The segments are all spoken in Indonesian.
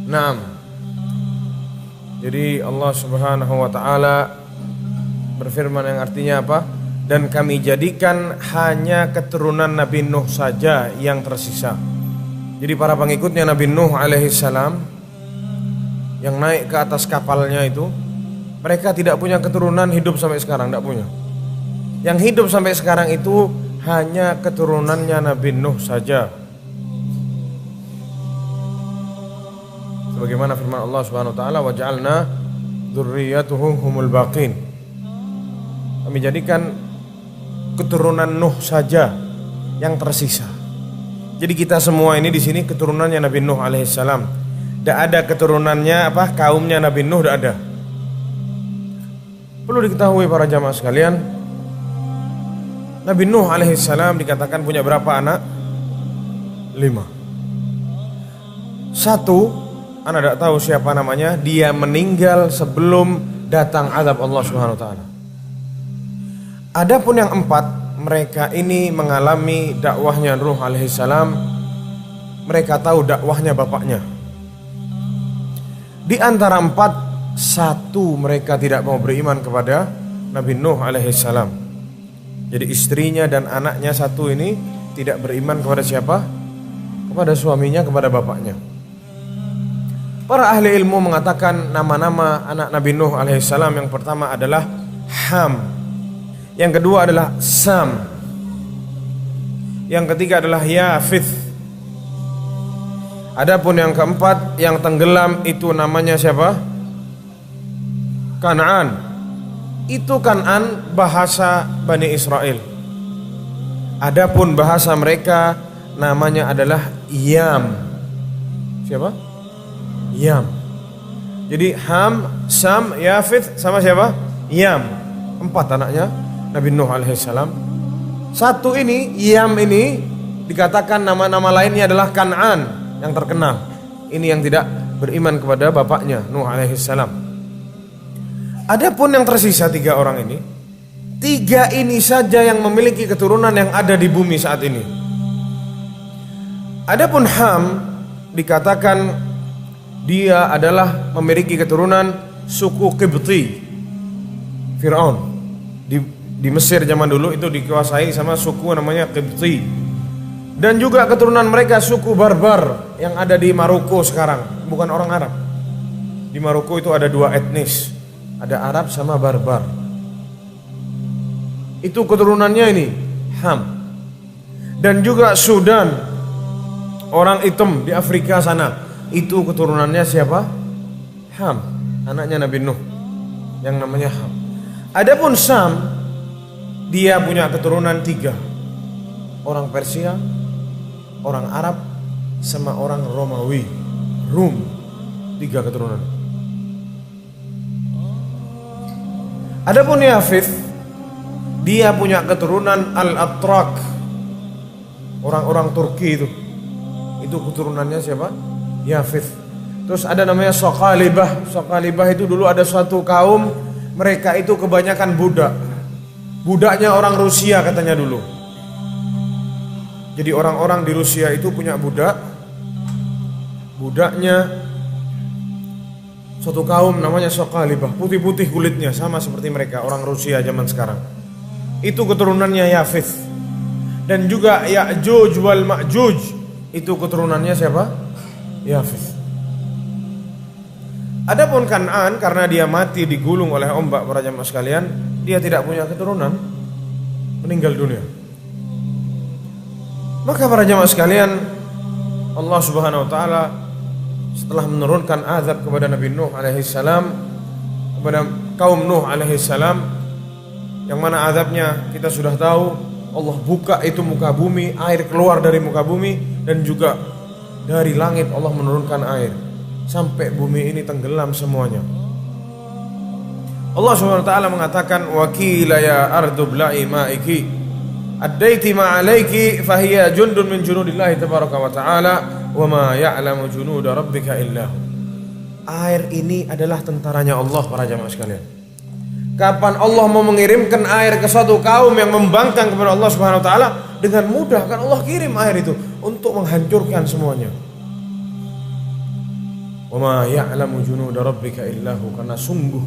Naam. Jadi Allah Subhanahu wa taala berfirman yang artinya apa? Dan kami jadikan hanya keturunan Nabi Nuh saja yang tersisa. Jadi para pengikutnya Nabi Nuh alaihissalam yang naik ke atas kapalnya itu, mereka tidak punya keturunan hidup sampai sekarang, tidak punya. Yang hidup sampai sekarang itu hanya keturunannya Nabi Nuh saja. Sebagaimana firman Allah Subhanahu wa taala, wa ja'alna dzurriyyatuhum humul baqin. Kami jadikan keturunan Nuh saja yang tersisa. Jadi kita semua ini di sini keturunannya Nabi Nuh alaihissalam. Tidak ada keturunannya kaumnya Nabi Nuh, tidak ada. Perlu diketahui para jamaah sekalian, Nabi Nuh alaihissalam dikatakan punya berapa anak? 5. Satu, anda tidak tahu siapa namanya, dia meninggal sebelum datang azab Allah Subhanahu wa taala. Adapun yang 4, mereka ini mengalami dakwahnya Nuh alaihissalam. Mereka tahu dakwahnya bapaknya. Di antara 4, 1 mereka tidak mau beriman kepada Nabi Nuh alaihissalam. Jadi istrinya dan anaknya 1 ini tidak beriman kepada siapa? Kepada suaminya, kepada bapaknya. Para ahli ilmu mengatakan nama-nama anak Nabi Nuh alaihissalam yang pertama adalah Ham, yang kedua adalah Sam, yang ketiga adalah Yafith. Adapun yang keempat yang tenggelam itu namanya siapa? Kan'an. Itu Kan'an bahasa Bani Israel. Adapun bahasa mereka namanya adalah Yam. Siapa? Yam. Jadi Ham, Sam, Yafith sama siapa? Yam. 4 anaknya Nabi Nuh alaihissalam. 1 ini, Yam ini dikatakan nama-nama lainnya adalah Kan'an yang terkenal. Ini yang tidak beriman kepada bapaknya Nuh alaihissalam. Adapun yang tersisa 3 orang ini, 3 ini saja yang memiliki keturunan yang ada di bumi saat ini. Adapun Ham dikatakan dia adalah memiliki keturunan suku Qibti. Fir'aun di Mesir zaman dulu itu dikuasai sama suku namanya Qibti. Dan juga keturunan mereka suku Barbar yang ada di Maroko sekarang, bukan orang Arab. Di Maroko itu ada 2 etnis, ada Arab sama Barbar. Itu keturunannya ini Ham. Dan juga Sudan, orang hitam di Afrika sana, itu keturunannya siapa? Ham, anaknya Nabi Nuh yang namanya Ham. Adapun Sam, dia punya keturunan 3, orang Persia, orang Arab, sama orang Romawi, Rum. 3 keturunan. Adapun Yafith, dia punya keturunan Al-Atrak, orang-orang Turki itu. Itu keturunannya siapa? Yafith. Terus ada namanya Sokalibah. Sokalibah itu dulu ada suatu kaum, mereka itu kebanyakan budak. Budaknya orang Rusia katanya dulu. Jadi orang-orang di Rusia itu punya budak. Budaknya suatu kaum namanya Sokalibah, putih-putih kulitnya sama seperti mereka orang Rusia zaman sekarang. Itu keturunannya Yafith. Dan juga Ya'juj wal Ma'juj, itu keturunannya siapa? Yafith. Adapun Kan'an, karena dia mati digulung oleh ombak para jamaah sekalian, dia tidak punya keturunan, meninggal dunia. Maka para jamaah sekalian, Allah Subhanahu wa taala setelah menurunkan azab kepada Nabi Nuh alaihissalam, kepada kaum Nuh alaihissalam, yang mana azabnya kita sudah tahu, Allah buka itu muka bumi, air keluar dari muka bumi, dan juga dari langit Allah menurunkan air sampai bumi ini tenggelam semuanya. Allah Subhanahu wa taala mengatakan, wa qila ya ardu bla'i ma'iki addaiti ma'alaiki fahiya jundun min junudillahi tabaraka wa ta'ala wa ma ya'lamu junuda rabbika illa. Air ini adalah tentaranya Allah para jamaah sekalian. Kapan Allah mau mengirimkan air ke suatu kaum yang membangkang kepada Allah Subhanahu wa taala, dengan mudah kan Allah kirim air itu untuk menghancurkan semuanya. Wa ma ya'lamu junuda rabbika illahu, karena sungguh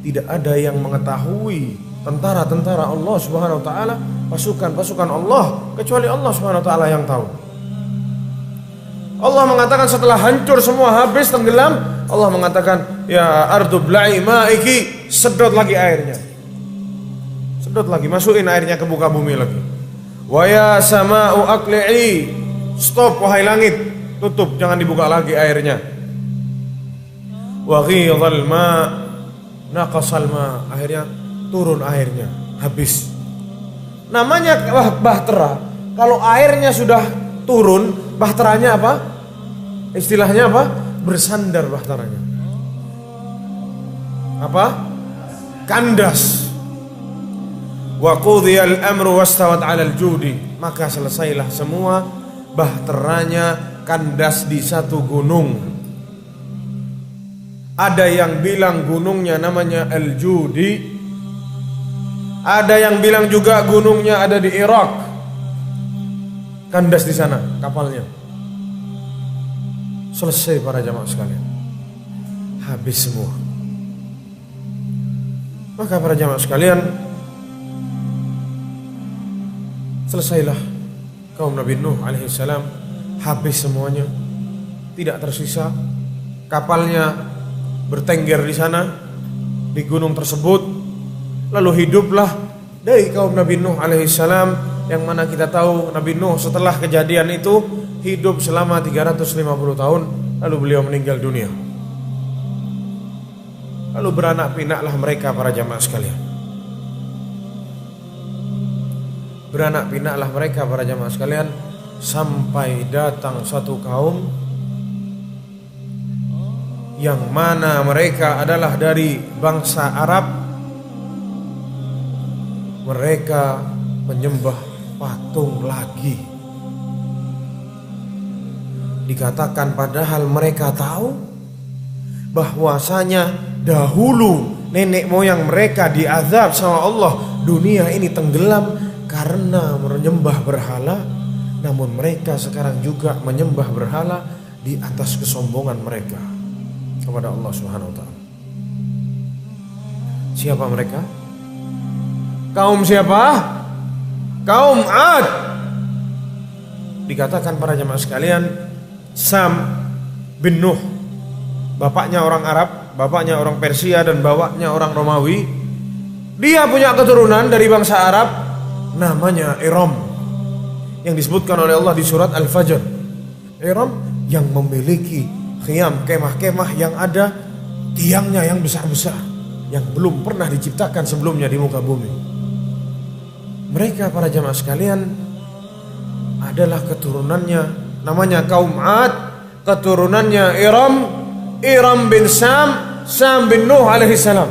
tidak ada yang mengetahui tentara-tentara Allah Subhanahu wa taala, pasukan-pasukan Allah, kecuali Allah Subhanahu wa taala yang tahu. Allah mengatakan setelah hancur semua, habis, tenggelam, Allah mengatakan, ya ardu bla'i ma'iki, sedot lagi airnya. Sedot lagi, masukin airnya ke muka bumi lagi. Wa ya sama'u aqli'i, stop wahai langit, tutup, jangan dibuka lagi airnya. Wa ghidhal ma' naqasal ma', akhirnya turun airnya, habis. Namanya bahtera, kalau airnya sudah turun, bahteranya apa? Istilahnya apa? Bersandar bahteranya. Apa? Kandas. Wa qudhiyal amru wastawat 'alal judi, maka selesailah semua, bahteranya kandas di satu gunung. Ada yang bilang gunungnya namanya Al-Judi, ada yang bilang juga gunungnya ada di Irak. Kandas di sana kapalnya. Selesai para jamaah sekalian, habis semua. Maka para jamaah sekalian, selesailah kaum Nabi Nuh alaihissalam, habis semuanya, tidak tersisa. Kapalnya bertengger di sana, di gunung tersebut. Lalu hiduplah dari kaum Nabi Nuh alaihissalam, yang mana kita tahu Nabi Nuh setelah kejadian itu hidup selama 350 tahun, lalu beliau meninggal dunia. Lalu beranak pinaklah mereka para jamaah sekalian. Beranak pinaklah mereka para jamaah sekalian, sampai datang satu kaum yang mana mereka adalah dari bangsa Arab. Mereka menyembah patung lagi. Dikatakan padahal mereka tahu bahwasanya dahulu nenek moyang mereka diazab sama Allah, dunia ini tenggelam karena menyembah berhala. Namun mereka sekarang juga menyembah berhala di atas kesombongan mereka kepada Allah Subhanahu wa taala. Siapa mereka? Kaum siapa? Kaum Ad. Dikatakan para jemaah sekalian, Sam bin Nuh, bapaknya orang Arab, bapaknya orang Persia, dan bapaknya orang Romawi. Dia punya keturunan dari bangsa Arab, namanya Iram, yang disebutkan oleh Allah di surat Al-Fajr. Iram yang memiliki khiyam, kemah-kemah yang ada tiangnya yang besar-besar, yang belum pernah diciptakan sebelumnya di muka bumi. Mereka para jamaah sekalian adalah keturunannya, namanya kaum Ad, keturunannya Iram bin Sam bin Nuh alaihissalam.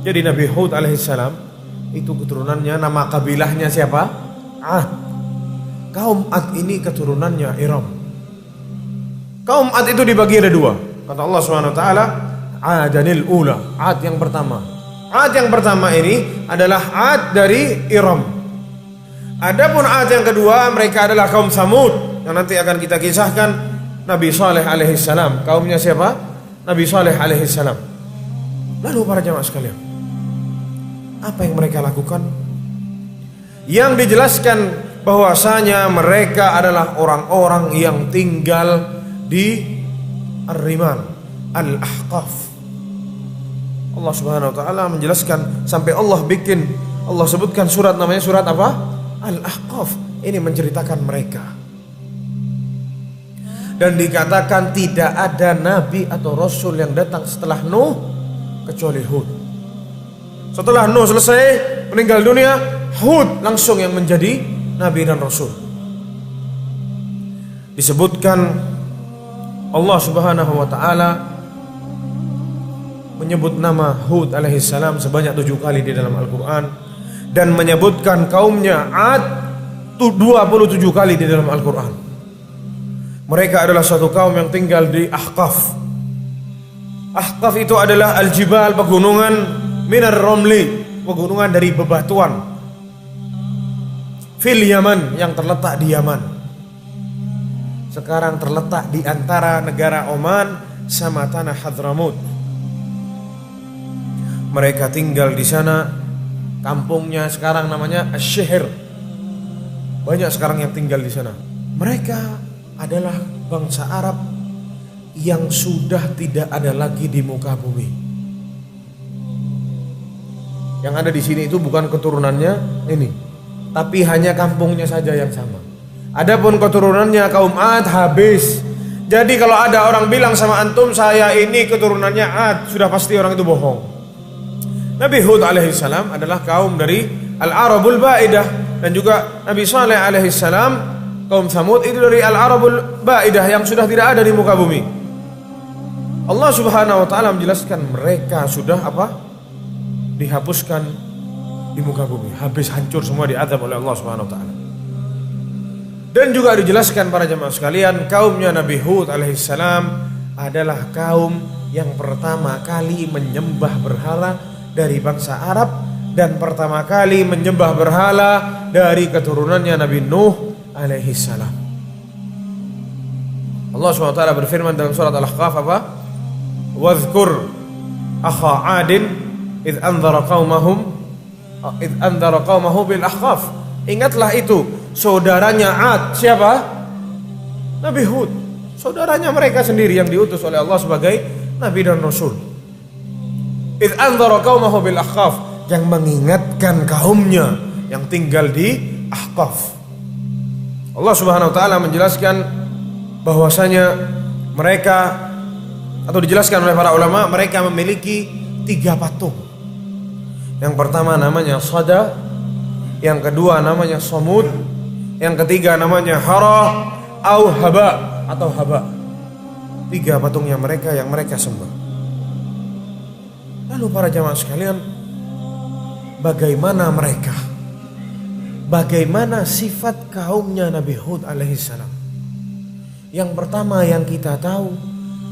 Jadi Nabi Hud alaihissalam itu keturunannya, nama kabilahnya siapa? Ad. Kaum Ad ini keturunannya Iram. Kaum Ad itu dibagi ada dua. Kata Allah Subhanahu wa taala, Adanil ula, Ad yang pertama. Ad yang pertama ini adalah Ad dari Iram. Adapun Ad yang kedua, mereka adalah kaum Samud, yang nanti akan kita kisahkan. Nabi Saleh alaihissalam, kaumnya siapa? Nabi Saleh alaihissalam. Lalu para jamaah sekalian, apa yang mereka lakukan? Yang dijelaskan bahwasanya mereka adalah orang-orang yang tinggal di Ar-Riman, Al-Ahqaf. Allah Subhanahu wa taala menjelaskan sampai Allah sebutkan surat, namanya surat apa? Al-Ahqaf. Ini menceritakan mereka. Dan dikatakan tidak ada nabi atau rasul yang datang setelah Nuh kecuali Hud. Setelah Nuh selesai meninggal dunia, Hud langsung yang menjadi nabi dan rasul. Disebutkan Allah Subhanahu wa taala menyebut nama Hud alaihissalam sebanyak 7 kali di dalam Al-Quran, dan menyebutkan kaumnya Ad 27 kali di dalam Al-Quran. Mereka adalah suatu kaum yang tinggal di Ahqaf. Ahqaf itu adalah al-jibal, pegunungan, minar romli, pegunungan dari bebatuan, fil Yaman, yang terletak di Yaman. Sekarang terletak di antara negara Oman sama tanah Hadramut. Mereka tinggal di sana, kampungnya sekarang namanya Asy-Syihr. Banyak sekarang yang tinggal di sana. Mereka adalah bangsa Arab yang sudah tidak ada lagi di muka bumi. Yang ada di sini itu bukan keturunannya ini, tapi hanya kampungnya saja yang sama. Adapun keturunannya kaum Ad habis. Jadi kalau ada orang bilang sama antum saya ini keturunannya Ad, sudah pasti orang itu bohong. Nabi Hud alaihissalam adalah kaum dari Al-Arabul Ba'idah, dan juga Nabi Saleh alaihissalam kaum Tsamud itu dari Al-Arabul Ba'idah yang sudah tidak ada di muka bumi. Allah Subhanahu wa taala menjelaskan mereka sudah dihapuskan di muka bumi, habis hancur semua, diazab oleh Allah Subhanahu wa taala. Dan juga dijelaskan para jemaah sekalian, kaumnya Nabi Hud alaihissalam adalah kaum yang pertama kali menyembah berhala dari bangsa Arab, dan pertama kali menyembah berhala dari keturunannya Nabi Nuh alaihissalam. Allah Subhanahu wa taala berfirman dalam surat Al-Ahqaf Wadhkur akha 'adin idh anzara qaumahu bil ahqaf. Ingatlah itu saudaranya 'Ad. Siapa? Nabi Hud. Saudaranya mereka sendiri yang diutus oleh Allah sebagai nabi dan rasul. Idh anzara qaumahu bil ahqaf, yang mengingatkan kaumnya yang tinggal di Ahqaf. Allah Subhanahu wa taala menjelaskan bahwasanya mereka, atau dijelaskan oleh para ulama, mereka memiliki 3 patung. Yang pertama namanya Sada, yang kedua namanya Samud, yang ketiga namanya Hara atau Haba. 3 patungnya mereka yang mereka sembah. Lalu para jamaah sekalian, bagaimana mereka? Bagaimana sifat kaumnya Nabi Hud alaihissalam? Yang pertama yang kita tahu,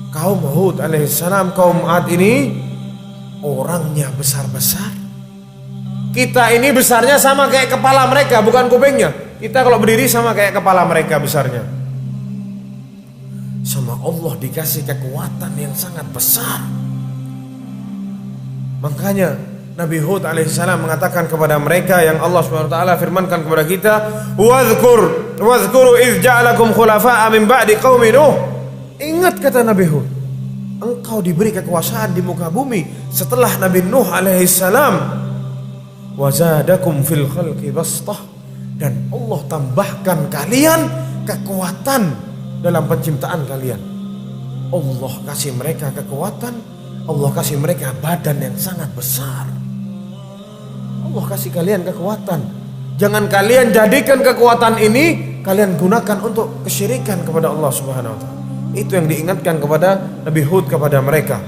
kaum Hud alaihissalam, kaum Ad ini orangnya besar-besar. Kita ini besarnya sama kayak kepala mereka, bukan kupingnya. Kita kalau berdiri sama kayak kepala mereka besarnya. Sama Allah dikasih kekuatan yang sangat besar. Makanya Nabi Hud alaihissalam mengatakan kepada mereka, yang Allah SWT firmankan kepada kita, Wadhkuru idh ja'alakum khulafa'a min ba'di qaumi Nuh. Ingat, kata Nabi Hud, engkau diberi kekuasaan di muka bumi setelah Nabi Nuh alaihissalam. Wazadakum fil khalqi bastah, dan Allah tambahkan kalian kekuatan dalam penciptaan kalian. Allah kasih mereka kekuatan, Allah kasih mereka badan yang sangat besar. Allah kasih kalian kekuatan. Jangan kalian jadikan kekuatan ini kalian gunakan untuk kesyirikan kepada Allah Subhanahu wa taala. Itu yang diingatkan kepada Nabi Hud kepada mereka.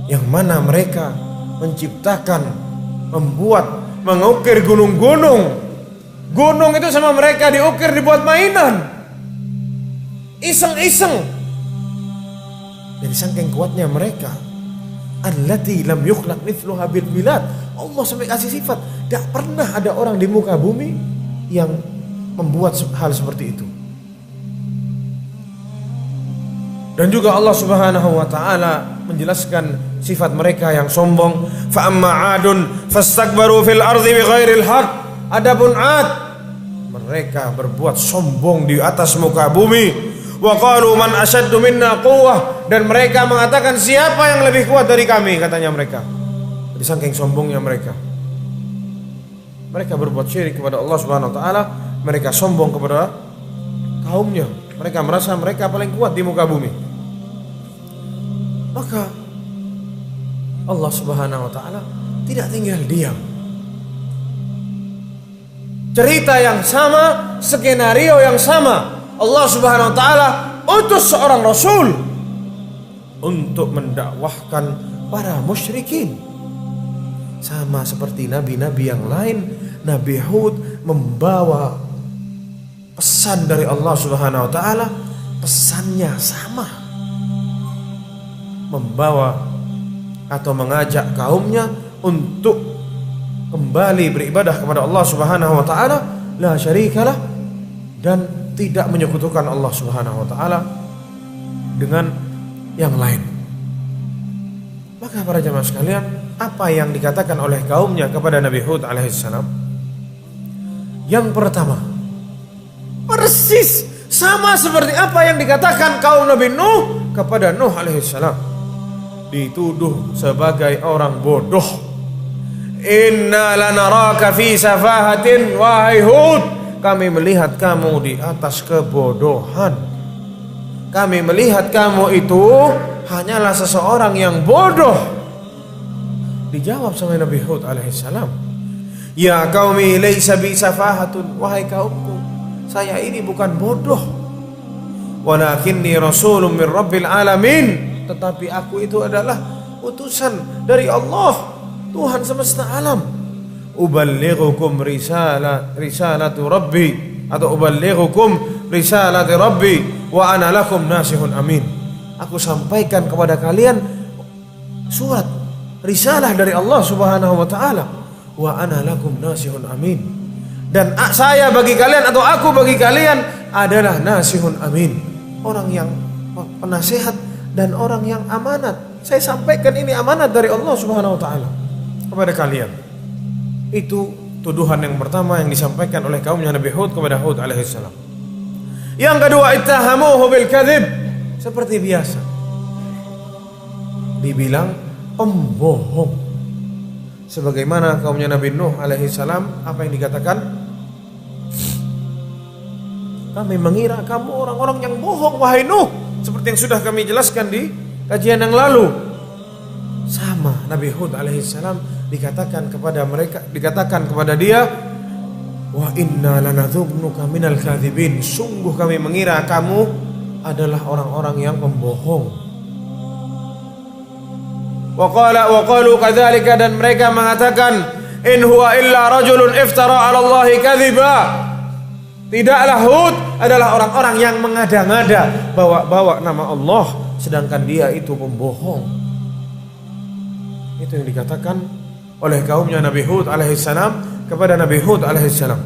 Yang mana mereka menciptakan, membuat, mengukir gunung-gunung. Gunung itu sama mereka diukir, dibuat mainan. Iseng-iseng. Jadi saking kuatnya mereka, allati lam yukhlaq mithluha bil bilad. Allah sampai kasih sifat, tidak pernah ada orang di muka bumi yang membuat hal seperti itu. Dan juga Allah Subhanahu wa taala menjelaskan sifat mereka yang sombong. Fa amma 'adun fastakbaru fil ardi bighairil haqq. Adapun 'Ad, mereka berbuat sombong di atas muka bumi. Wa qalu man ashaddu minna quwwah, dan mereka mengatakan siapa yang lebih kuat dari kami, katanya mereka. Jadi saking sombongnya mereka. Mereka berbuat syirik kepada Allah Subhanahu wa taala, mereka sombong kepada kaumnya. Mereka merasa mereka paling kuat di muka bumi. Maka Allah Subhanahu wa taala tidak tinggal diam. Cerita yang sama, skenario yang sama, Allah Subhanahu wa taala utus seorang rasul untuk mendakwahkan para musyrikin. Sama seperti nabi-nabi yang lain, Nabi Hud membawa pesan dari Allah Subhanahu wa taala, pesannya sama. Membawa atau mengajak kaumnya untuk kembali beribadah kepada Allah Subhanahu wa taala, la syarikalah, dan tidak menyekutukan Allah Subhanahu wa taala dengan yang lain. Maka para jamaah sekalian, apa yang dikatakan oleh kaumnya kepada Nabi Hud alaihissalam? Yang pertama, persis sama seperti apa yang dikatakan kaum Nabi Nuh kepada Nuh alaihissalam. Dituduh sebagai orang bodoh. Inna lanaraka fi safahatin, wahai Hud, kami melihat kamu di atas kebodohan. Kami melihat kamu itu hanyalah seseorang yang bodoh. Dijawab sama Nabi Hud alaihissalam, ya qaumi laisa bi safahatun, wahai kaumku, saya ini bukan bodoh. Walakinni rasulun min rabbil alamin, tetapi aku itu adalah utusan dari Allah, Tuhan semesta alam. Uballighukum risalatu rabbi, atau uballighukum risalati rabbi wa ana lakum nasihun amin. Aku sampaikan kepada kalian surat risalah dari Allah Subhanahu wa taala, wa ana lakum nasihun amin. Dan saya bagi kalian, atau aku bagi kalian adalah nasihun amin, orang yang penasehat dan orang yang amanat. Saya sampaikan ini amanat dari Allah Subhanahu wa taala kepada kalian. Itu tuduhan yang pertama yang disampaikan oleh kaumnya Nabi Hud kepada Hud alaihissalam. Yang kedua, ittahamuhu bil kadzib, seperti biasa dibilang pembohong. Sebagaimana kaumnya Nabi Nuh alaihissalam, apa yang dikatakan? Kami mengira kamu orang-orang yang bohong, wahai Nuh, seperti yang sudah kami jelaskan di kajian yang lalu. Sama Nabi Hud alaihissalam dikatakan kepada dia, wa inna lanadzunuka minal kadzibin, sungguh kami mengira kamu adalah orang-orang yang pembohong. Wa qalu kadzalika, dan mereka mengatakan, in huwa illa rajulun iftara 'ala Allahi kadziba, tidaklah Hud adalah orang-orang yang mengada-ngada, bawa-bawa nama Allah sedangkan dia itu pembohong. Itu yang dikatakan oleh kaumnya Nabi Hud alaihissalam kepada Nabi Hud alaihissalam.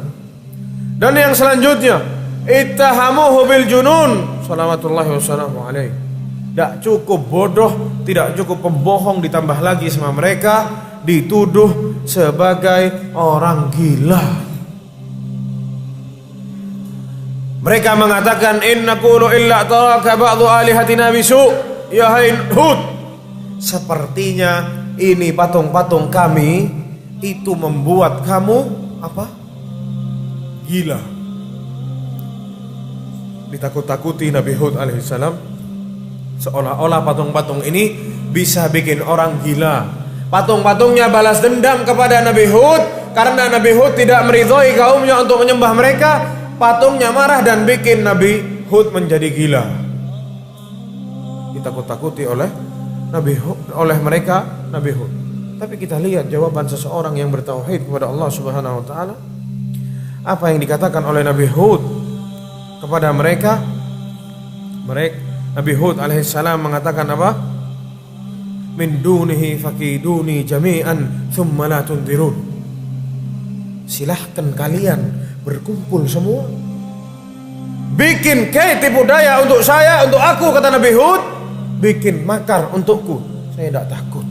Dan yang selanjutnya, ittahamuhu bil junun, salawatullahi wassalamu alaihi. Tidak cukup bodoh, tidak cukup pembohong, ditambah lagi sama mereka dituduh sebagai orang gila. Mereka mengatakan, in naqulu illa taraka ba'du alihatina bisu, ya hai Hud, sepertinya ini patung-patung kami itu membuat kamu apa? Gila. Ditakut-takuti Nabi Hud alaihissalam, seolah-olah patung-patung ini bisa bikin orang gila. Patung-patungnya balas dendam kepada Nabi Hud karena Nabi Hud tidak meridhoi kaumnya untuk menyembah mereka. Patungnya marah dan bikin Nabi Hud menjadi gila. Ditakut-takuti oleh Nabi Hud, oleh mereka Nabi Hud. Tapi kita lihat jawaban seseorang yang bertauhid kepada Allah Subhanahu wa taala. Apa yang dikatakan oleh Nabi Hud kepada mereka? Nabi Hud alaihissalam mengatakan apa? Min dunihi fakiduni jami'an thumma la tunzirun. Silahkan kalian berkumpul semua, bikin tipu daya untuk saya, untuk aku, kata Nabi Hud, bikin makar untukku, saya tidak takut.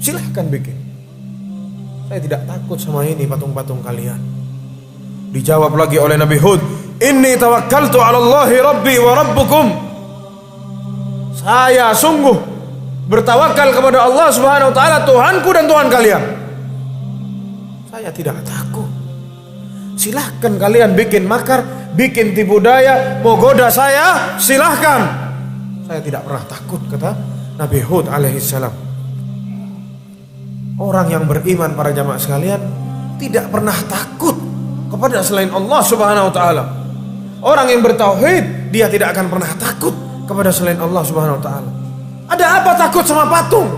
Silahkan bikin, saya tidak takut sama ini patung-patung kalian. Dijawab lagi oleh Nabi Hud, inni tawakkaltu 'ala Allahi rabbi wa rabbukum, saya sungguh bertawakal kepada Allah Subhanahu wa taala, Tuhanku dan Tuhan kalian. Saya tidak takut. Silahkan kalian bikin makar, bikin tipu daya, mau goda saya, silahkan. Saya tidak pernah takut, kata Nabi Hud alaihissalam. Orang yang beriman, para jamaah sekalian, tidak pernah takut kepada selain Allah Subhanahu wa taala. Orang yang bertauhid, dia tidak akan pernah takut kepada selain Allah Subhanahu wa taala. Ada apa takut sama patung?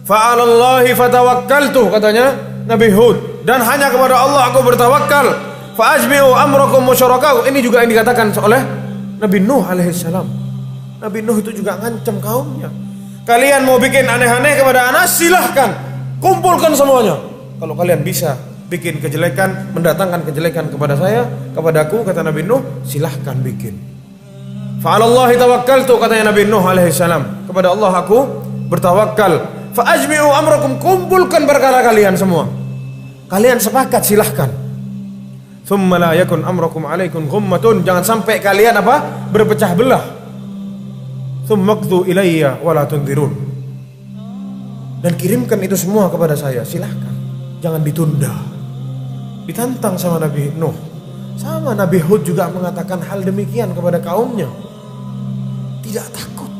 Fa'alallahi fatawakkaltu, katanya Nabi Hud, dan hanya kepada Allah aku bertawakal. Fa'ajmi'u amrakum musyarakahu. Ini juga yang dikatakan oleh Nabi Nuh alaihissalam. Nabi Nuh itu juga ngancam kaumnya. Kalian mau bikin aneh-aneh kepada anak, silahkan, kumpulkan semuanya. Kalau kalian bisa bikin kejelekan, mendatangkan kejelekan kepada saya, kepadaku, kata Nabi Nuh, silahkan bikin. Fa'alallahi tawakkaltu, katanya Nabi Nuh alaihi salam, kepada Allah aku bertawakal. Fa'ajmi'u amrakum, kumpulkan perkara kalian semua. Kalian sepakat, silahkan. Thumma la yakun amrakum alaikum ghummatun, jangan sampai kalian apa? Berpecah belah. Thumma qdu ilayya wa la tunzirun. Dan kirimkan itu semua kepada saya, silahkan. Jangan ditunda. Ditantang sama Nabi Nuh. Sama Nabi Hud juga mengatakan hal demikian kepada kaumnya. Tidak takut.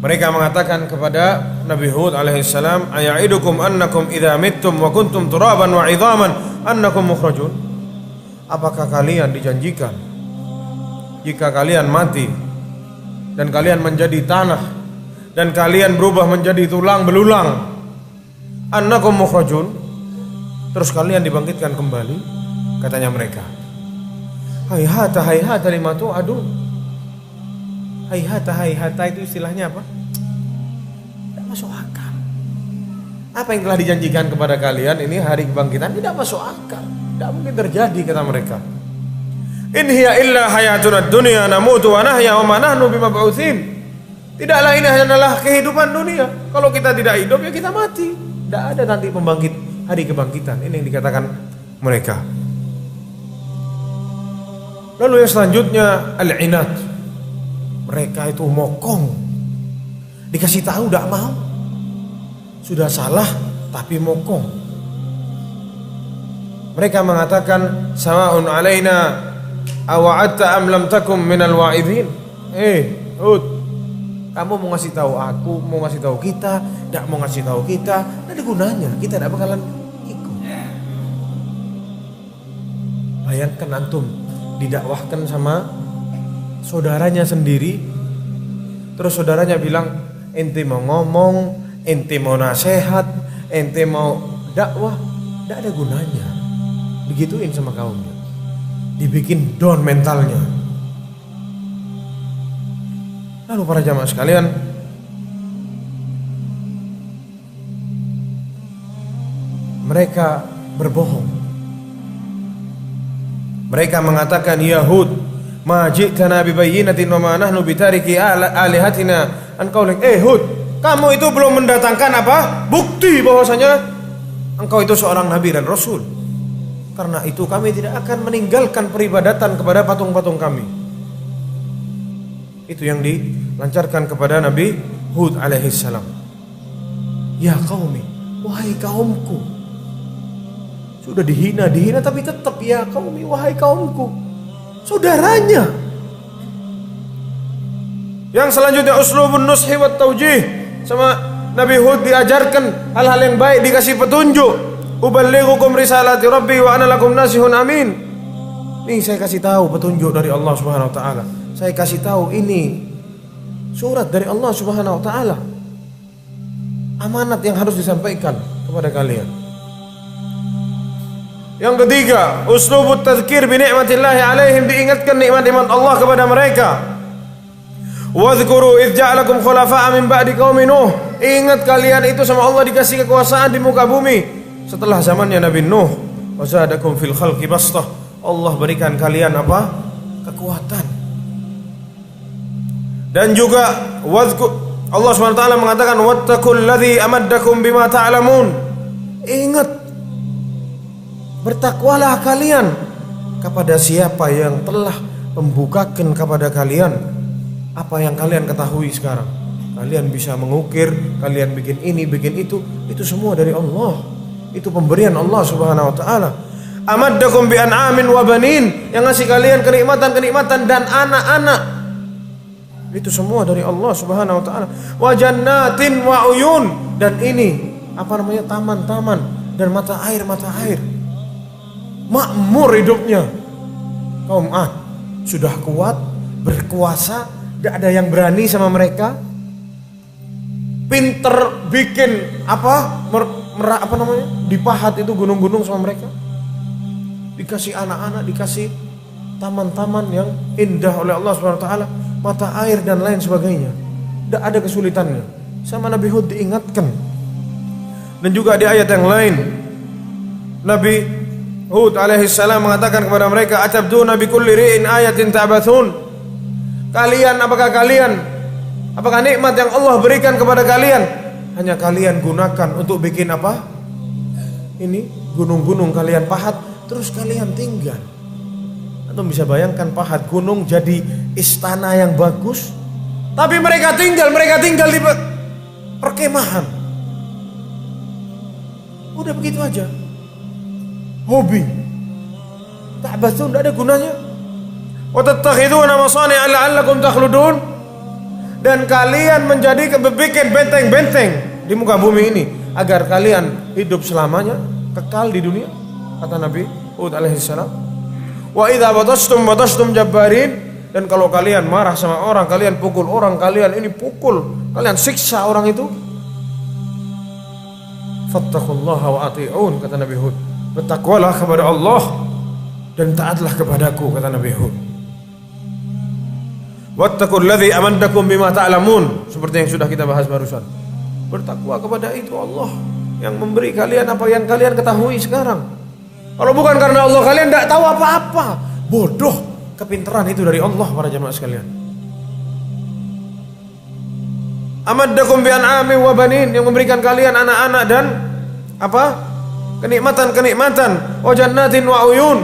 Mereka mengatakan kepada Nabi Hud alaihissalam, aya'idukum annakum idza mittum wa kuntum turaban wa 'idhaman annakum mukhrajun. Apakah kalian dijanjikan jika kalian mati dan kalian menjadi tanah dan kalian berubah menjadi tulang belulang, annakum mukhrajun, terus kalian dibangkitkan kembali? Katanya mereka, hayhata lima tu'adun. Hayhata itu istilahnya apa? Tidak masuk akal. Apa yang telah dijanjikan kepada kalian ini hari kebangkitan tidak masuk akal. Tidak mungkin terjadi, kata mereka. In hiya illa hayatuna dunya namutu wa nahya wa ma nahnu bimab'utsin. Tidaklah ini hanyalah kehidupan dunia. Kalau kita tidak hidup ya kita mati. Tidak ada nanti hari kebangkitan. Ini yang dikatakan mereka. Lalu yang selanjutnya al-inat. Mereka itu mokong. Dikasih tahu tidak mau. Sudah salah tapi mokong. Mereka mengatakan sawa'un alaina awa'atta am lam takum minal wa'idhin. Hud, kamu mau ngasih tahu aku, mau ngasih tahu kita, tidak mau ngasih tahu kita, tidak ada gunanya. Kita tidak bakalan ikut. Bayangkan antum didakwahkan sama saudaranya sendiri, terus saudaranya bilang, ente mau ngomong, ente mau nasihat, ente mau dakwah, tidak ada gunanya. Digituin sama kaumnya, dibikin down mentalnya. Lalu para jamaah sekalian, mereka berbohong. Mereka mengatakan, Yahud, ma ji'tana bibayyinatin wa ma nahnu bitariki alihatina an qaulik. Hud, kamu itu belum mendatangkan apa? Bukti bahwasanya engkau itu seorang nabi dan rasul. Karena itu kami tidak akan meninggalkan peribadatan kepada patung-patung kami. Itu yang dilancarkan kepada Nabi Hud alaihissalam. Ya qaumi, wahai kaumku. Sudah dihina tapi tetap ya qaumi, wahai kaumku. Saudaranya. Yang selanjutnya uslubun nushi wat taujih. Sama Nabi Hud diajarkan hal-hal yang baik, dikasih petunjuk. Uballighukum risalati rabbi wa ana lakum nasihun amin. Nih saya kasih tahu petunjuk dari Allah Subhanahu wa taala. Saya kasih tahu ini surat dari Allah Subhanahu wa taala. Amanat yang harus disampaikan kepada kalian. Yang ketiga, uslubut tadzkir bi ni'matillahi alaihim, diingatkan nikmat-nikmat Allah kepada mereka. Wadhkuru idz ja'alakum khulafa'a min ba'di qaumi Nuh. Ingat kalian itu sama Allah dikasih kekuasaan di muka bumi setelah zamannya Nabi Nuh. Wa zadakum fil khalqi bastah. Allah berikan kalian apa? Kekuatan. Dan juga Allah SWT mengatakan wattaqul ladzi amaddakum bima ta'lamun. Ingat, bertakwalah kalian kepada siapa yang telah membukakan kepada kalian apa yang kalian ketahui sekarang. Kalian bisa mengukir, kalian bikin ini, bikin itu semua dari Allah. Itu pemberian Allah Subhanahu wa taala. Amaddakum bi an'amin wa banin, yang ngasih kalian kenikmatan-kenikmatan dan anak-anak. Itu semua dari Allah Subhanahu wa taala. Wa jannatin wa uyun, dan ini apa namanya, taman-taman dan mata air. Makmur hidupnya. Kaum Ad sudah kuat, berkuasa, tidak ada yang berani sama mereka. Pinter bikin apa namanya, dipahat itu gunung-gunung sama mereka. Dikasih anak-anak, dikasih taman-taman yang indah oleh Allah Subhanahu wa taala, mata air dan lain sebagainya. Tidak ada kesulitannya. Sama Nabi Hud diingatkan. Dan juga di ayat yang lain Nabi Hud alaihissalam mengatakan kepada mereka, atabduna bikulli ri'in ayatin ta'bathun. Apakah nikmat yang Allah berikan kepada kalian hanya kalian gunakan untuk bikin apa? Ini gunung-gunung kalian pahat terus kalian tinggal. Atau bisa bayangkan pahat gunung jadi istana yang bagus, tapi mereka tinggal di perkemahan. Udah begitu aja. Hobi. Ta'basun, tidak ada gunanya. Wa tattakhiduna masani'a la'allakum takhludun. Dan kalian bikin benteng-benteng di muka bumi ini agar kalian hidup selamanya, kekal di dunia, kata Nabi Hud alaihissalam. Wa idza batashtum jabbarin. Dan kalau kalian marah sama orang, kalian pukul orang, kalian siksa orang itu. Fattaqullaha wa ati'un, kata Nabi Hud. Bertakwalah kepada Allah dan taatlah kepadaku, kata Nabi Hud. Wattaqul ladzi amandakum bima ta'lamun, seperti yang sudah kita bahas barusan. Bertakwa kepada itu Allah yang memberi kalian apa yang kalian ketahui sekarang. Kalau bukan karena Allah, kalian tidak tahu apa-apa. Bodoh, kepintaran itu dari Allah, para jamaah sekalian. Amaddakum bi an'amin wa banin, yang memberikan kalian anak-anak dan apa? Kenikmatan, wa jannatin wa uyun.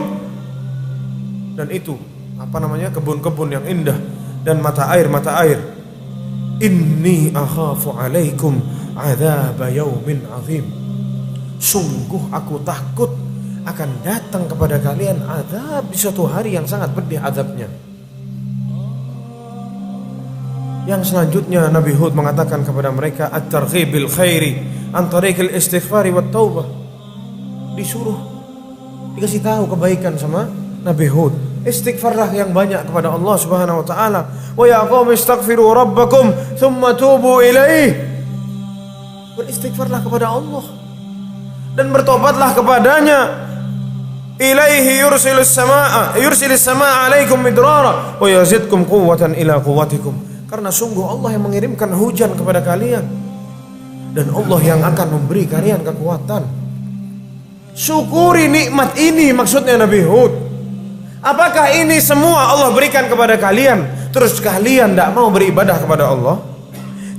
Dan itu kebun-kebun yang indah dan mata air. Inni akhafu alaikum adzab yaumin azim. Sungguh aku takut akan datang kepada kalian azab di suatu hari yang sangat pedih azabnya. Yang selanjutnya Nabi Hud mengatakan kepada mereka at-targhib bil khairi an tariqil istighfari wat taubah. Dikasih tahu kebaikan sama Nabi Hud. Istighfarlah yang banyak kepada Allah Subhanahu wa taala. Wa ya qaumi istaghfiru rabbakum thumma tubu ilaihi. Beristighfarlah kepada Allah dan bertobatlah kepadanya. Ilaihi yursilis samaa 'alaikum midrara wa yazidkum quwwatan ila quwwatikum. Karena sungguh Allah yang mengirimkan hujan kepada kalian dan Allah yang akan memberi kalian kekuatan. Syukuri nikmat ini, maksudnya Nabi Hud. Apakah ini semua Allah berikan kepada kalian, terus kalian tidak mau beribadah kepada Allah?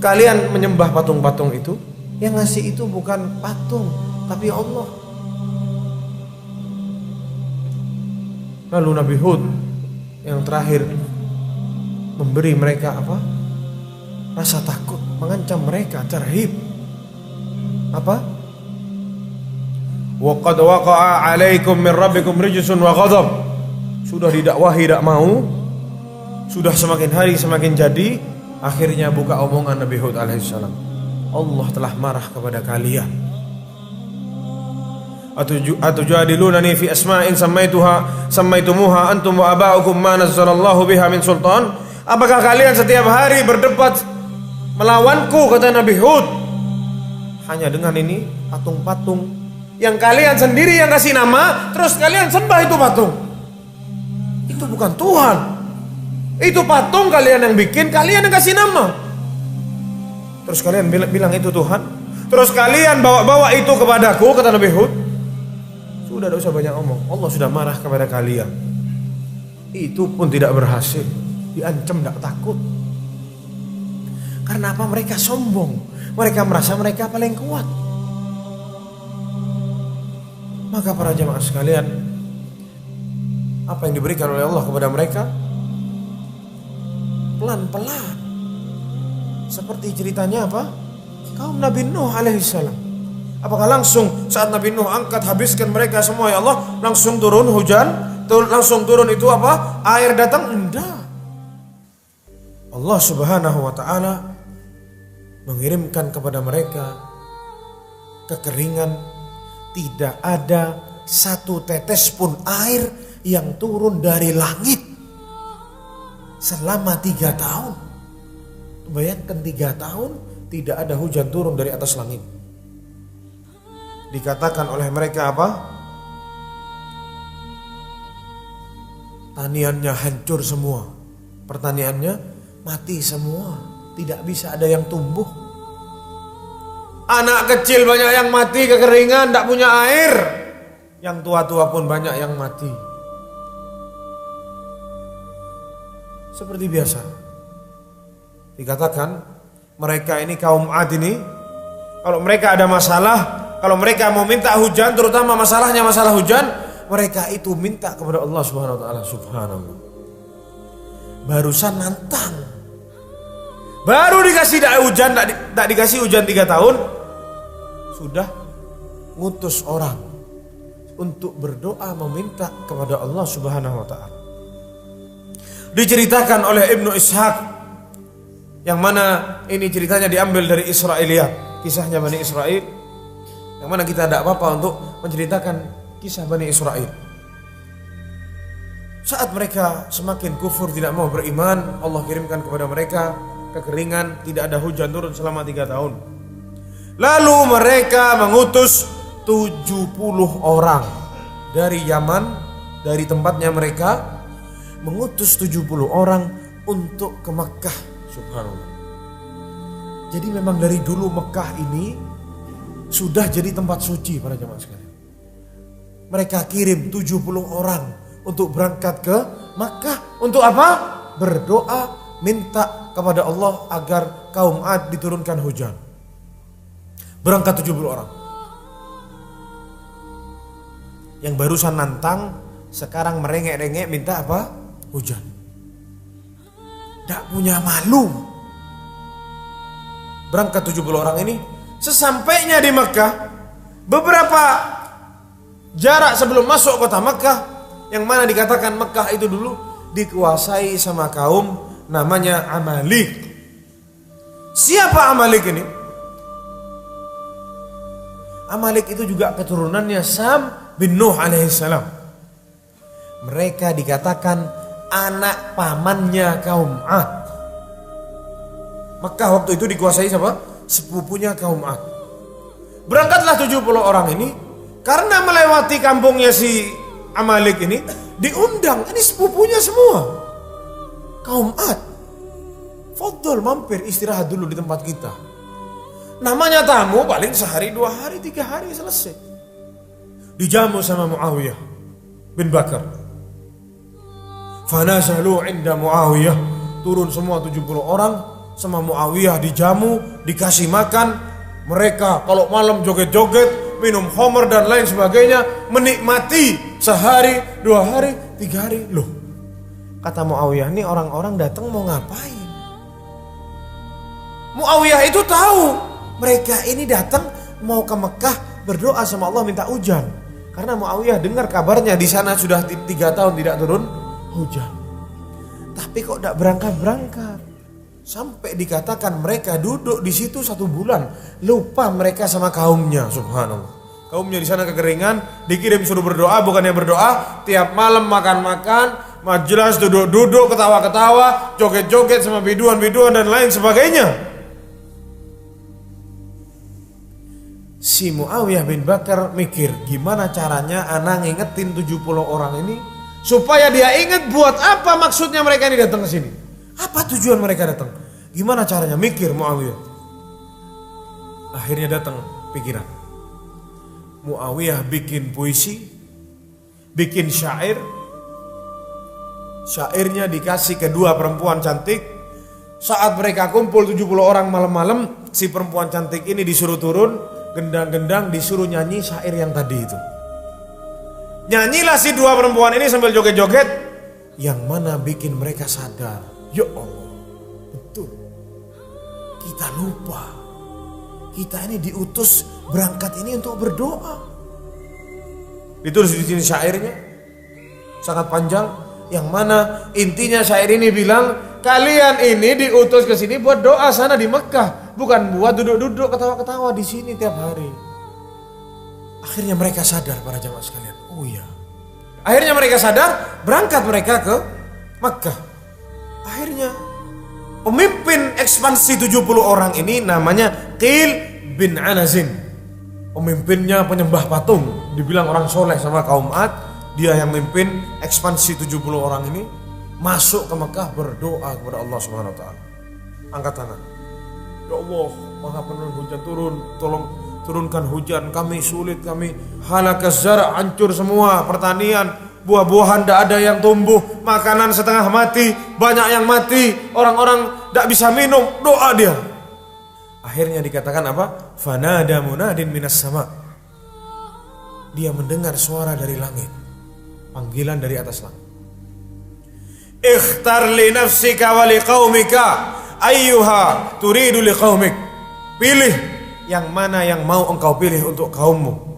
Kalian menyembah patung-patung itu? Yang ngasih itu bukan patung, tapi Allah. Lalu Nabi Hud yang terakhir memberi mereka apa? Rasa takut, mengancam mereka, tarhib. Apa? Wa qad waqa'a 'alaikum min rabbikum rijsun wa ghadab. Sudah didakwahi tidak mau, sudah semakin hari semakin jadi, akhirnya buka omongan Nabi Hud alaihissalam. Allah telah marah kepada kalian. Atujadilunani fi asma'in sammaitumuha antum wa aba'ukum ma nazzalallahu biha min sultan. Apakah kalian setiap hari berdebat melawanku, kata Nabi Hud, hanya dengan ini patung-patung yang kalian sendiri yang kasih nama, terus kalian sembah itu patung. Itu bukan Tuhan. Itu patung kalian yang bikin, kalian yang kasih nama. Terus kalian bilang itu Tuhan. Terus kalian bawa-bawa itu kepadaku, kata Nabi Hud. Sudah, tidak usah banyak omong. Allah sudah marah kepada kalian. Itu pun tidak berhasil. Diancam, tidak takut. Karena apa? Mereka sombong. Mereka merasa mereka paling kuat. Maka para jamaah sekalian, apa yang diberikan oleh Allah kepada mereka? Pelan-pelan. Seperti ceritanya apa? Kaum Nabi Nuh alaihissalam. Apakah langsung saat Nabi Nuh angkat habiskan mereka semua ya Allah, langsung turun hujan, langsung turun itu apa? Air datang? Enggak. Allah Subhanahu wa taala mengirimkan kepada mereka kekeringan, tidak ada satu tetes pun air yang turun dari langit selama 3 tahun. Bayangkan 3 tahun tidak ada hujan turun dari atas langit. Dikatakan oleh mereka apa? Taniannya hancur semua, pertaniannya mati semua, tidak bisa ada yang tumbuh. Anak kecil banyak yang mati kekeringan, tidak punya air. Yang tua-tua pun banyak yang mati. seperti biasa. Dikatakan mereka ini kaum Ad ini, kalau mereka ada masalah, kalau mereka mau minta hujan, terutama masalahnya masalah hujan, mereka itu minta kepada Allah Subhanahu wa taala. Subhanallah. Barusan nantang. Baru dikasih hujan, tak dikasih hujan 3 tahun, sudah ngutus orang untuk berdoa meminta kepada Allah Subhanahu wa taala. Diceritakan oleh Ibnu Ishaq, yang mana ini ceritanya diambil dari Israiliyat, kisahnya Bani Israel, yang mana kita tidak apa-apa untuk menceritakan kisah Bani Israel. Saat mereka semakin kufur, tidak mau beriman, Allah kirimkan kepada mereka kekeringan, tidak ada hujan turun selama 3 tahun. Lalu mereka mengutus 70 orang dari Yaman, dari tempatnya mereka, mengutus 70 orang untuk ke Mekah. Subhanallah. Jadi memang dari dulu Mekah ini sudah jadi tempat suci para jamaah sekalian. Mereka kirim 70 orang untuk berangkat ke Makkah. Untuk apa? Berdoa, minta kepada Allah agar kaum Ad diturunkan hujan. Berangkat 70 orang. Yang barusan nantang, sekarang merengek-rengek minta apa? Hujan. Tak punya malu. Berangkat 70 orang ini, sesampainya di Makkah, beberapa jarak sebelum masuk kota Makkah, yang mana dikatakan Mekah itu dulu dikuasai sama kaum namanya Amalik. Siapa Amalik ini? Amalik itu juga keturunannya Sam bin Nuh alaihissalam. Mereka dikatakan anak pamannya kaum Ad. Mekah waktu itu dikuasai siapa? Sepupunya kaum Ad. Berangkatlah 70 orang ini, karena melewati kampungnya si Amalik ini, diundang, ini sepupunya semua kaum Ad. Fadhol, mampir istirahat dulu di tempat kita. Namanya tamu paling sehari, 2 hari, 3 hari selesai. Dijamu sama Muawiyah bin Bakar. Fanazalu inda Muawiyah, turun semua 70 orang sama Muawiyah, dijamu, dikasih makan. Mereka kalau malam joget-joget, minum khamr dan lain sebagainya, menikmati sehari, 2 hari, 3 hari. Loh, kata Muawiyah, ini orang-orang datang mau ngapain? Muawiyah itu tahu mereka ini datang mau ke Mekah berdoa sama Allah minta hujan. Karena Muawiyah dengar kabarnya di sana sudah 3 tahun tidak turun hujan. Tapi kok tidak berangkat-berangkat? Sampai dikatakan mereka duduk di situ 1 bulan, lupa mereka sama kaumnya. Subhanallah. Kaumnya di sana kekeringan, dikirim suruh berdoa, bukannya berdoa, tiap malam makan-makan, majelis duduk-duduk, ketawa-ketawa, joget-joget sama biduan-biduan dan lain sebagainya. Si Muawiyah bin Bakar mikir, gimana caranya anak ngingetin 70 orang ini supaya dia ingat buat apa maksudnya mereka ini datang ke sini. Apa tujuan mereka datang? Gimana caranya? Mikir Muawiyah. Akhirnya datang pikiran. Muawiyah bikin puisi, bikin syair. Syairnya dikasih ke 2 perempuan cantik. Saat mereka kumpul 70 orang malam-malam, si perempuan cantik ini disuruh turun, gendang-gendang disuruh nyanyi syair yang tadi itu. Nyanyilah si 2 perempuan ini sambil joget-joget, yang mana bikin mereka sadar, ya Allah, betul, kita lupa, kita ini diutus berangkat ini untuk berdoa. Ditulis di sini syairnya sangat panjang, yang mana intinya syair ini bilang, kalian ini diutus ke sini buat doa sana di Mekah, bukan buat duduk-duduk ketawa-ketawa di sini tiap hari. Akhirnya mereka sadar para jamaah sekalian. Oh iya. Akhirnya mereka sadar, berangkat mereka ke Mekah. Akhirnya pemimpin ekspansi 70 orang ini namanya Qil bin Anazin. Pemimpinnya penyembah patung, dibilang orang soleh sama kaum Ad. Dia yang memimpin ekspansi 70 orang ini masuk ke Mekah berdoa kepada Allah Subhanahu wa taala. Angkat tangan. Ya Allah, Maha penurun hujan, tolong turunkan hujan, kami sulit, kami halakaz zar', hancur semua pertanian, buah-buahan tidak ada yang tumbuh, makanan setengah mati, banyak yang mati, orang-orang tidak bisa minum, doa dia. Akhirnya dikatakan apa? Fanada munadin minas sama. Dia mendengar suara dari langit, panggilan dari atas langit. Ikhtar li nafsika wa li qaumika ayyuha turidu li qaumik. Pilih yang mana yang mau engkau pilih untuk kaummu.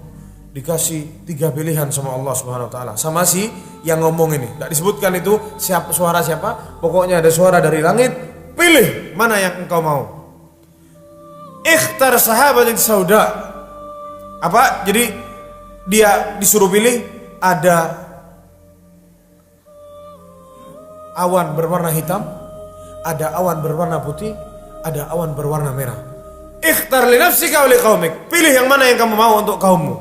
Dikasih 3 pilihan sama Allah Subhanahu wa taala. Sama si yang ngomong ini. Tidak disebutkan itu suara siapa. Pokoknya ada suara dari langit. Pilih mana yang engkau mau. Ikhtar sahabatin sauda. Apa? Jadi dia disuruh pilih, ada awan berwarna hitam, ada awan berwarna putih, ada awan berwarna merah. Ikhtar li nafsika wa li qaumik. Pilih yang mana yang kamu mau untuk kaummu.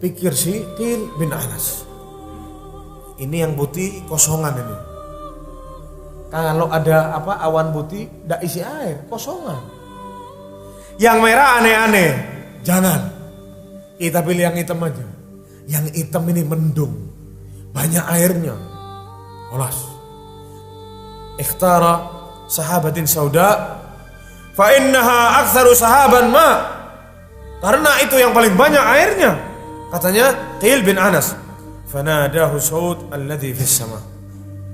Pikir si Qil bin Anas. Ini yang putih kosongan ini. Kalau ada apa awan putih tidak isi air, kosongan. Yang merah aneh-aneh, jangan. Kita pilih yang hitam aja. Yang hitam ini mendung, banyak airnya. Olas. Ikhtara sahabatin sauda fa innaha aktsaru sahaban ma. Karena itu yang paling banyak airnya. Katanya Qil bin Anas. Fanadahu Saud alladhi fis sama.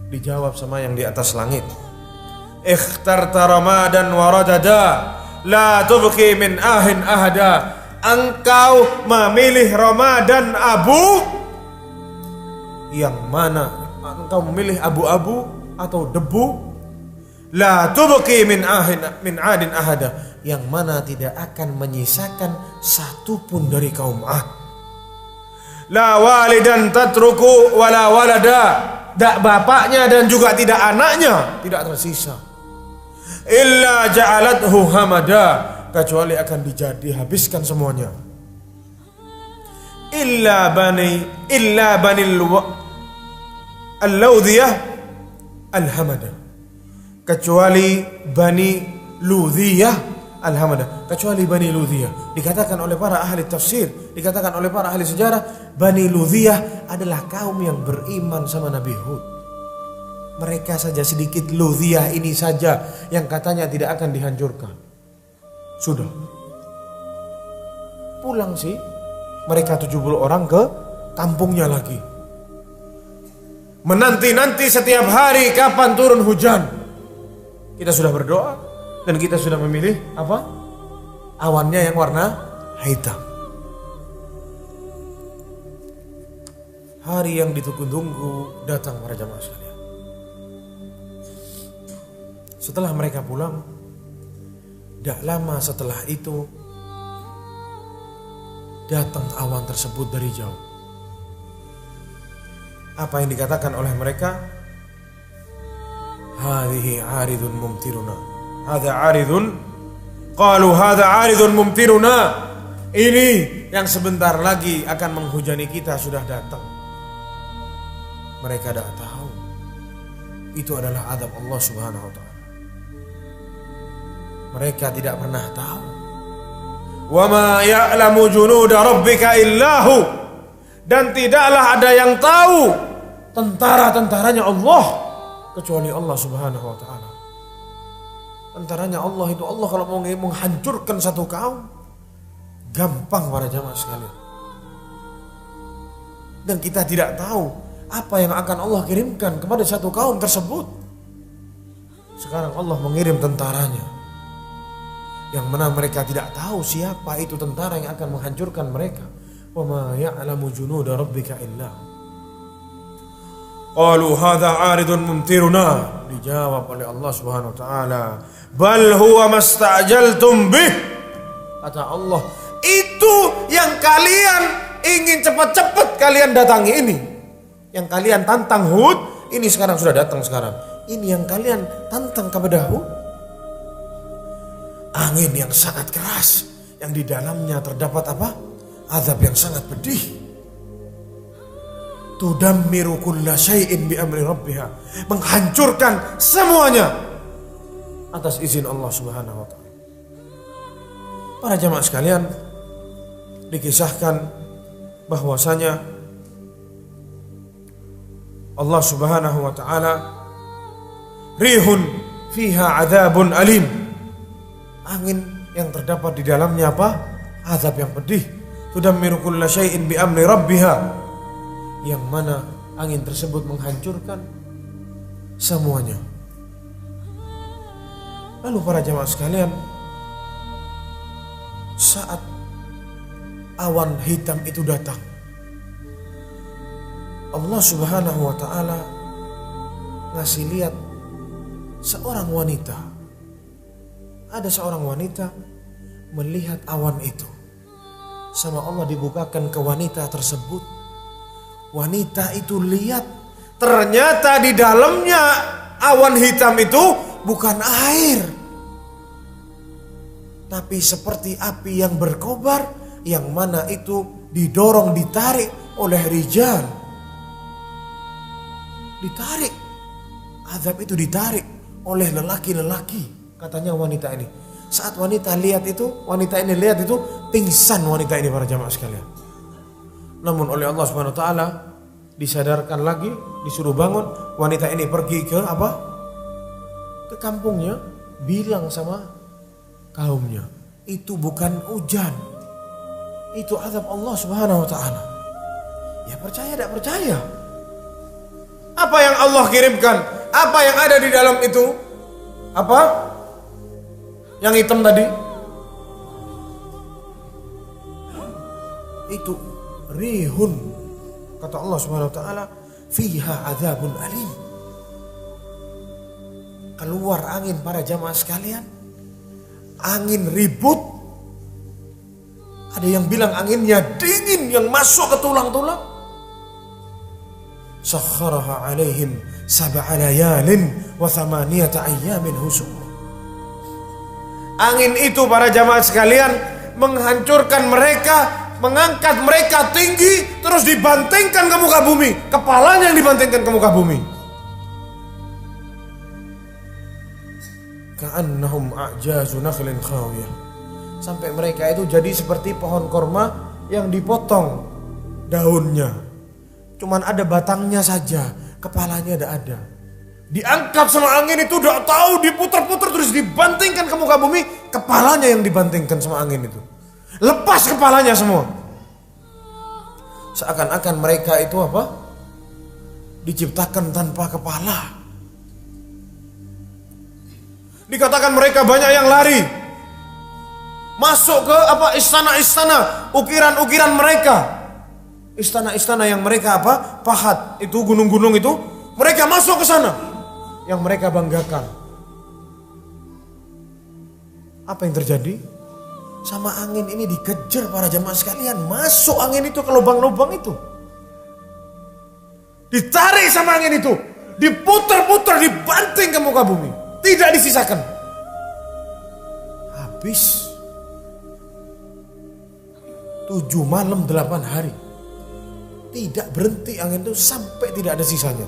Dijawab sama yang di atas langit. Ikhtarta ramadan wa radada la tubqi min ahin ahada. Engkau memilih Ramadan abu. Yang mana? Engkau memilih abu-abu atau debu. La tubqi min adin ahada. Yang mana tidak akan menyisakan satu pun dari kaum Ad. La walidan tatruku wala walada. Tak bapaknya dan juga tidak anaknya, tidak tersisa. Illa ja'alathu hamada. Kecuali akan dihabiskan semuanya. Illa bani al-Lawdiyah al-Hamada. Kecuali bani Ludhiyah al-Hamada. Kecuali bani Ludhiyah. Dikatakan oleh para ahli tafsir, dikatakan oleh para ahli sejarah, Bani Ludhiyah adalah kaum yang beriman sama Nabi Hud. Mereka saja sedikit, Ludhiyah ini saja yang katanya tidak akan dihancurkan. Sudah. Pulang sih mereka 70 orang ke kampungnya lagi. Menanti-nanti setiap hari kapan turun hujan. Kita sudah berdoa dan kita sudah memilih apa? Awannya yang warna hitam. Hari yang ditunggu-tunggu datang para jamaah sekalian. Setelah mereka pulang, tidak lama setelah itu datang awan tersebut dari jauh. Apa yang dikatakan oleh mereka? Hadhihi 'aridun mumtiruna. Hadza 'aridun. Qalu hadza 'aridun mumtiruna. Ini yang sebentar lagi akan menghujani kita sudah datang. Mereka tidak tahu itu adalah azab Allah Subhanahu wa taala. Mereka tidak pernah tahu. Wa ma ya'lamu junuda rabbika illahu. Dan tidaklah ada yang tahu tentara-tentaranya Allah kecuali Allah Subhanahu wa taala. Tentaranya Allah itu, Allah kalau mau menghancurkan satu kaum gampang para jamaah sekalian. Dan kita tidak tahu apa yang akan Allah kirimkan kepada satu kaum tersebut. Sekarang Allah mengirim tentaranya, yang mana mereka tidak tahu siapa itu tentara yang akan menghancurkan mereka. Wa ma ya'lamu junuda rabbika illa. Qalu hadza 'aridun mumtiruna. Dijawab oleh Allah Subhanahu wa taala, bal huwa mastajaltum bih. Kata Allah, itu yang kalian ingin cepat-cepat kalian datangi ini. Yang kalian tantang Hud, ini sekarang sudah datang sekarang. Ini yang kalian tantang kepada Hud. Angin yang sangat keras, yang di dalamnya terdapat apa? Azab yang sangat pedih. Tudammiru kulla syai'in bi amri rabbiha. Menghancurkan semuanya atas izin Allah Subhanahu wa taala. Para jamaah sekalian, dikisahkan bahwasanya Allah Subhanahu wa taala, rihun fiha adzabun alim. Angin yang terdapat di dalamnya apa? Azab yang pedih. Tudammiru kulla syai'in bi amri rabbiha. Yang mana angin tersebut menghancurkan semuanya. Lalu para jamaah sekalian, saat awan hitam itu datang, Allah Subhanahu wa taala ngasih lihat seorang wanita. Ada seorang wanita melihat awan itu. Sama Allah dibukakan ke wanita tersebut. Wanita itu lihat, ternyata di dalamnya awan hitam itu bukan air, tapi seperti api yang berkobar, yang mana itu didorong, ditarik oleh rijal. Ditarik, azab itu ditarik oleh lelaki-lelaki, katanya wanita ini. Saat wanita ini lihat itu, pingsan wanita ini para jamaah sekalian. Namun oleh Allah Subhanahu wa taala disadarkan lagi, disuruh bangun. Wanita ini pergi ke apa? Ke kampungnya, bilang sama kaumnya, itu bukan hujan, itu azab Allah Subhanahu wa taala. Ya percaya tidak percaya? Apa yang Allah kirimkan? Apa yang ada di dalam itu? Apa? Yang hitam tadi? Itu rihun, kata Allah Subhanahu wa taala, fiha adzabun alim. Keluar angin para jamaah sekalian. Angin ribut. Ada yang bilang anginnya dingin yang masuk ke tulang-tulang. Sakharaha alaihim sab'a layalin wa thamaniyata ayyamin husum. Angin itu para jamaah sekalian menghancurkan mereka, mengangkat mereka tinggi, terus dibantingkan ke muka bumi. Kepalanya yang dibantingkan ke muka bumi. Ka'annahum a'jazu nakhlin khawiyah. Sampai mereka itu jadi seperti pohon korma yang dipotong daunnya, cuman ada batangnya saja, kepalanya tidak ada. Diangkat sama angin itu, tidak tahu, diputar-putar terus dibantingkan ke muka bumi. Kepalanya yang dibantingkan sama angin itu, lepas kepalanya semua. Seakan-akan mereka itu apa? Diciptakan tanpa kepala. Dikatakan mereka banyak yang lari masuk ke apa? Istana-istana, ukiran-ukiran mereka. Istana-istana yang mereka apa? Pahat, itu gunung-gunung itu, mereka masuk ke sana, yang mereka banggakan. Apa yang terjadi? Sama angin ini dikejar para jamaah sekalian. Masuk angin itu ke lubang-lubang itu. Ditarik sama angin itu, diputar-putar, dibanting ke muka bumi. Tidak disisakan. Habis 7 malam 8 hari. Tidak berhenti angin itu sampai tidak ada sisanya.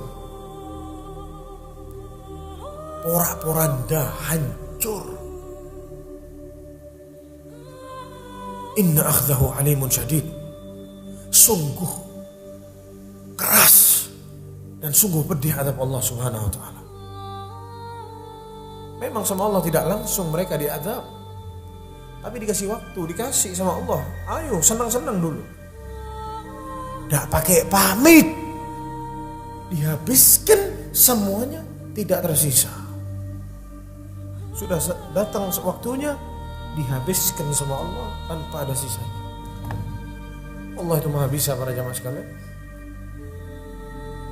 Porak-poranda hancur. Inna akhdahu alimun syadid. Sungguh keras dan sungguh pedih azab Allah Subhanahu wa taala. Memang sama Allah tidak langsung mereka diazab, tapi dikasih waktu, dikasih sama Allah. Ayo senang-senang dulu. Tidak pakai pamit, dihabiskan semuanya, tidak tersisa. Sudah datang waktunya, dihabiskan sama Allah tanpa ada sisanya. Allah itu maha bisa para jamaah sekalian.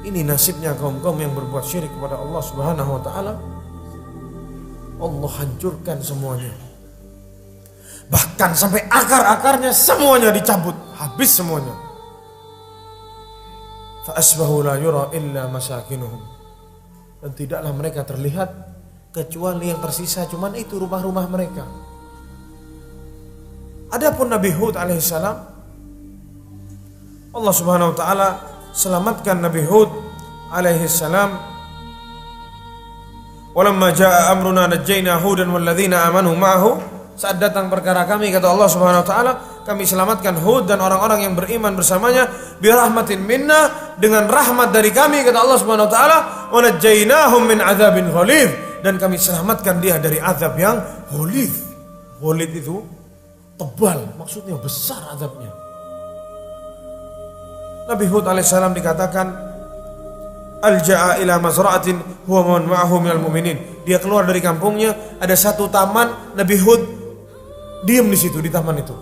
Ini nasibnya kaum-kaum yang berbuat syirik kepada Allah Subhanahu wa taala. Allah hancurkan semuanya. Bahkan sampai akar-akarnya semuanya dicabut, habis semuanya. Fa asbahu la yura illa masakinuhum. Dan tidaklah mereka terlihat kecuali yang tersisa cuman itu rumah-rumah mereka. Adapun Nabi Hud alaihissalam, Allah Subhanahu wa taala selamatkan Nabi Hud alaihissalam. Walamma jaa amruna najjayna Hudan walladzina amanu ma'ahu. Saat datang perkara kami, kata Allah Subhanahu wa taala, kami selamatkan Hud dan orang-orang yang beriman bersamanya birahmatin minna, dengan rahmat dari kami, kata Allah Subhanahu wa taala, wa najjaynahum min adzabin ghalidh, dan kami selamatkan dia dari azab yang ghalidh. Ghalidh itu tebal, maksudnya besar azabnya. Nabi Hud alaihissalam dikatakan alja'a ila mazra'atin huwa man ma'ahu minal mu'minin. Dia keluar dari kampungnya, ada satu taman, Nabi Hud diam di situ, di taman itu.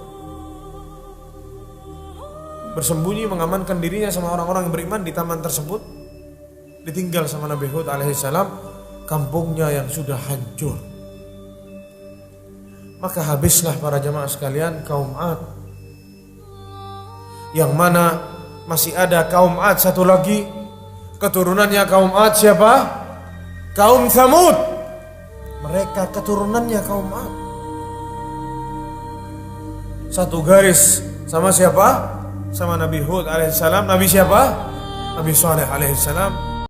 Bersembunyi, mengamankan dirinya sama orang-orang yang beriman di taman tersebut. Ditinggal sama Nabi Hud alaihissalam, kampungnya yang sudah hancur. Maka habislah para jamaah sekalian kaum Ad. Yang mana masih ada kaum Ad satu lagi, keturunannya kaum Ad siapa? Kaum Tsamud. Mereka keturunannya kaum Ad. Satu garis sama siapa? Sama Nabi Hud alaihissalam. Nabi siapa? Nabi Saleh alaihissalam.